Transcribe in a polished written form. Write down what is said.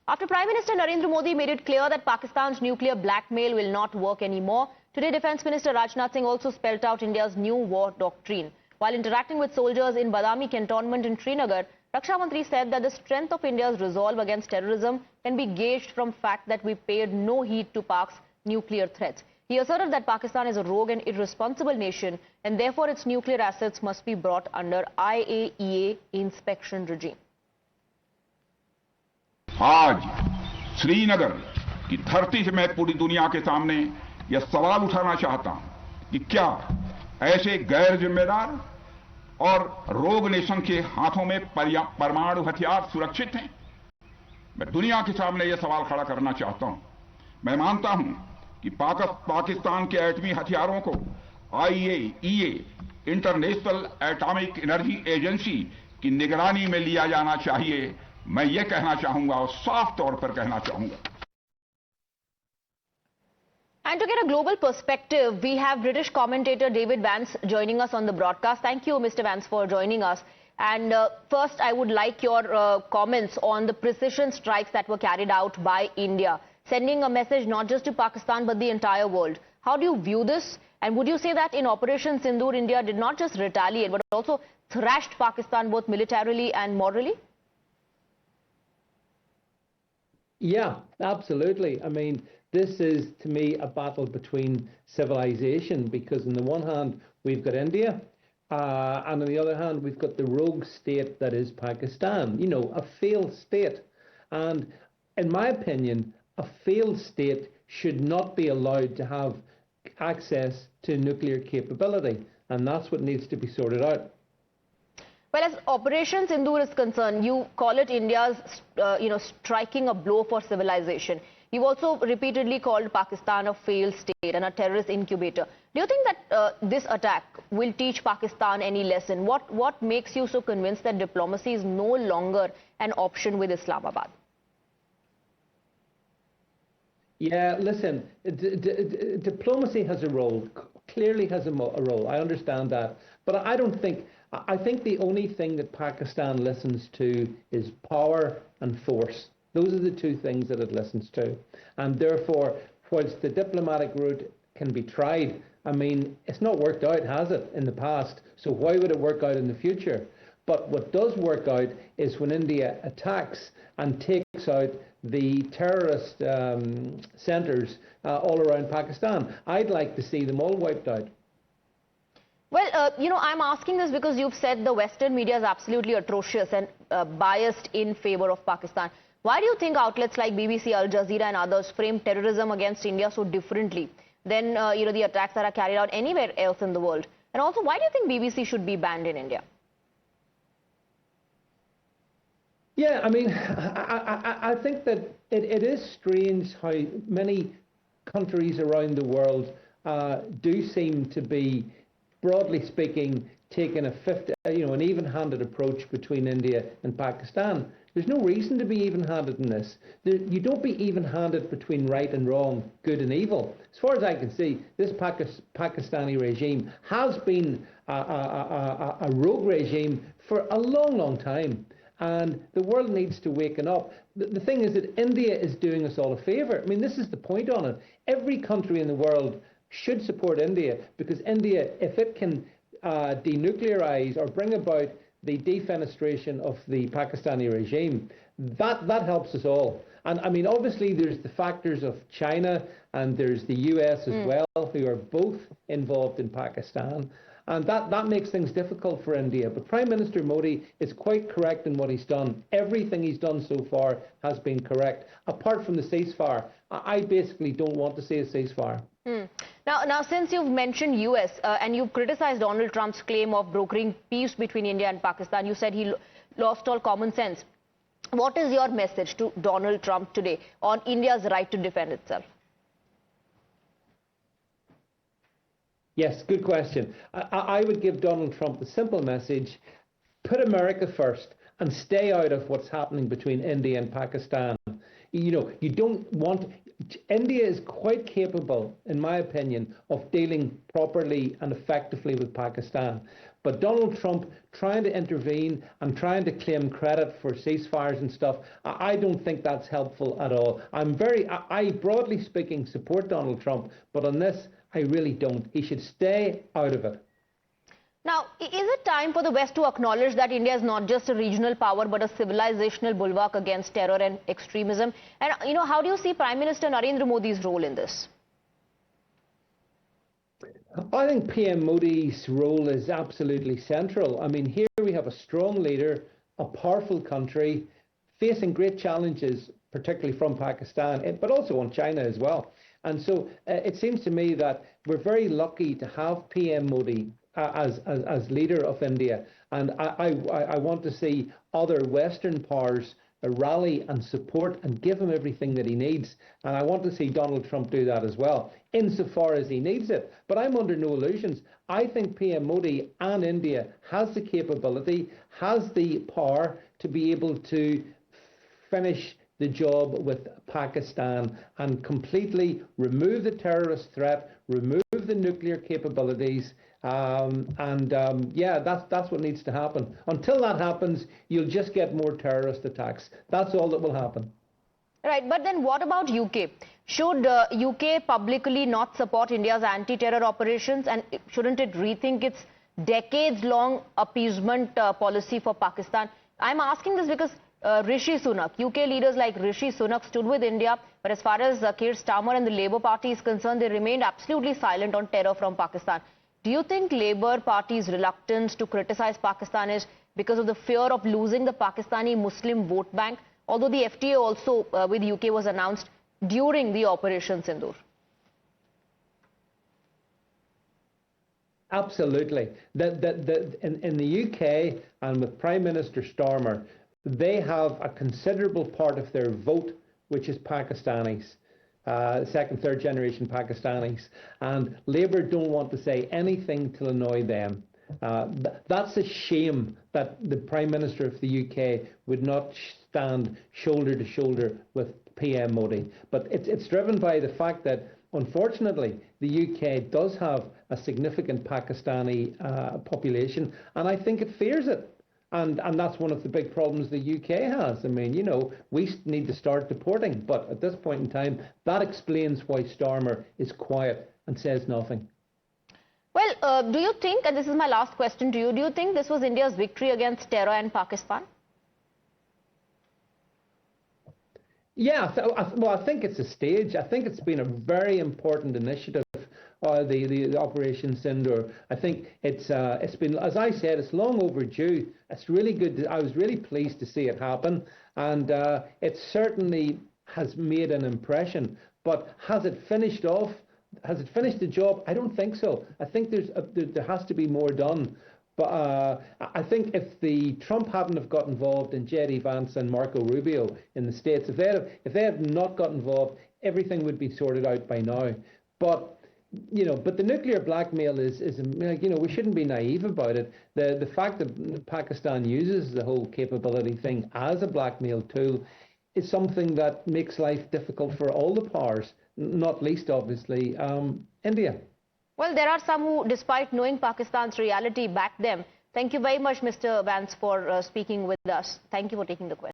After Prime Minister Narendra Modi made it clear that Pakistan's nuclear blackmail will not work anymore, today Defence Minister Rajnath Singh also spelt out India's new war doctrine. While interacting with soldiers in Badami cantonment in Srinagar, Raksha Mantri said that the strength of India's resolve against terrorism can be gauged from fact that we paid no heed to Pak's nuclear threats. He asserted that Pakistan is a rogue and irresponsible nation and therefore its nuclear assets must be brought under IAEA inspection regime. आज श्रीनगर की धरती से मैं पूरी दुनिया के सामने यह सवाल उठाना चाहता हूं कि क्या ऐसे गैर जिम्मेदार और रोग नेशन के हाथों में परमाणु हथियार सुरक्षित हैं? मैं दुनिया के सामने यह सवाल खड़ा करना चाहता हूं। मैं मानता हूं कि पाकिस्तान के एटमी हथियारों को IAEA international atomic energy agency की निगरानी में लिया जाना चाहिए। मैं ये कहना चाहूंगा और साफ तौर पर कहना चाहूंगा। And to get a global perspective, we have British commentator David Vance joining us on the broadcast. Thank you, Mr. Vance, for joining us. And first, I would like your comments on the precision strikes that were carried out by India, sending a message not just to Pakistan but the entire world. How do you view this? And would you say that in Operation Sindoor, India did not just retaliate but also thrashed Pakistan both militarily and morally? Yeah, absolutely. I mean, this is, to me, a battle between civilization, because on the one hand, we've got India, and on the other hand, we've got the rogue state that is Pakistan, you know, a failed state. And in my opinion, a failed state should not be allowed to have access to nuclear capability, and that's what needs to be sorted out. Well, as Operation Sindoor is concerned, you call it India's, striking a blow for civilization. You've also repeatedly called Pakistan a failed state and a terrorist incubator. Do you think that this attack will teach Pakistan any lesson? What makes you so convinced that diplomacy is no longer an option with Islamabad? Yeah, listen, diplomacy has a role, clearly has a role. I understand that. But I think the only thing that Pakistan listens to is power and force. Those are the two things that it listens to. And therefore, whilst the diplomatic route can be tried, I mean, it's not worked out, has it, in the past? So why would it work out in the future? But what does work out is when India attacks and takes out the terrorist centres all around Pakistan. I'd like to see them all wiped out. Well, I'm asking this because you've said the Western media is absolutely atrocious and biased in favor of Pakistan. Why do you think outlets like BBC, Al Jazeera and others frame terrorism against India so differently than, the attacks that are carried out anywhere else in the world? And also, why do you think BBC should be banned in India? Yeah, I mean, I think that it is strange how many countries around the world do seem to be, broadly speaking, taking an even-handed approach between India and Pakistan. There's no reason to be even-handed in this. You don't be even-handed between right and wrong, good and evil. As far as I can see, this Pakistani regime has been a rogue regime for a long, long time. And the world needs to waken up. The thing is that India is doing us all a favour. I mean, this is the point on it. Every country in the world should support India, because India, if it can denuclearise or bring about the defenestration of the Pakistani regime, that helps us all. And I mean, obviously, there's the factors of China and there's the US as well, who are both involved in Pakistan. And that makes things difficult for India. But Prime Minister Modi is quite correct in what he's done. Everything he's done so far has been correct, apart from the ceasefire. I basically don't want to see a ceasefire. Now, since you've mentioned US and you've criticized Donald Trump's claim of brokering peace between India and Pakistan, you said he lost all common sense. What is your message to Donald Trump today on India's right to defend itself? Yes, good question. I would give Donald Trump the simple message: put America first and stay out of what's happening between India and Pakistan. You don't want... India is quite capable, in my opinion, of dealing properly and effectively with Pakistan. But Donald Trump trying to intervene and trying to claim credit for ceasefires and stuff, I don't think that's helpful at all. I broadly speaking support Donald Trump, but on this I really don't. He should stay out of it. Now, is it time for the West to acknowledge that India is not just a regional power but a civilizational bulwark against terror and extremism? And, how do you see Prime Minister Narendra Modi's role in this? I think PM Modi's role is absolutely central. I mean, here we have a strong leader, a powerful country, facing great challenges, particularly from Pakistan, but also on China as well. And so it seems to me that we're very lucky to have PM Modi as leader of India, and I want to see other Western powers rally and support and give him everything that he needs, and I want to see Donald Trump do that as well, insofar as he needs it. But I'm under no illusions. I think PM Modi and India has the capability, has the power to be able to finish the job with Pakistan and completely remove the terrorist threat, remove the nuclear capabilities, yeah, that's what needs to happen. Until that happens, you'll just get more terrorist attacks. That's all that will happen. Right, but then what about UK? Should UK publicly not support India's anti-terror operations, and shouldn't it rethink its decades-long appeasement policy for Pakistan? I'm asking this because Rishi Sunak, UK leaders like Rishi Sunak stood with India, but as far as Keir Starmer and the Labour Party is concerned, they remained absolutely silent on terror from Pakistan. Do you think Labour Party's reluctance to criticize Pakistan is because of the fear of losing the Pakistani Muslim vote bank? Although the FTA also with UK was announced during the Operation Sindoor. Absolutely. In the UK and with Prime Minister Starmer, they have a considerable part of their vote which is Pakistanis. Second, third generation Pakistanis, and Labour don't want to say anything to annoy them. That's a shame that the Prime Minister of the UK would not stand shoulder to shoulder with PM Modi. But it's driven by the fact that, unfortunately, the UK does have a significant Pakistani population, and I think it fears it. And that's one of the big problems the UK has. I mean, we need to start deporting. But at this point in time, that explains why Starmer is quiet and says nothing. Well, do you think, and this is my last question to you, do you think this was India's victory against terror in Pakistan? Yeah, well, I think it's a stage. I think it's been a very important initiative. The Operation Sindoor. I think it's been, as I said, it's long overdue. It's really good. I was really pleased to see it happen, and it certainly has made an impression. But has it finished off? Has it finished the job? I don't think so. I think there has to be more done. But I think if the Trump hadn't have got involved in David Vance and Marco Rubio in the States, if they had not got involved, everything would be sorted out by now. But the nuclear blackmail is we shouldn't be naive about it. The fact that Pakistan uses the whole capability thing as a blackmail tool is something that makes life difficult for all the powers, not least, obviously, India. Well, there are some who, despite knowing Pakistan's reality, back them. Thank you very much, Mr. Vance, for speaking with us. Thank you for taking the question.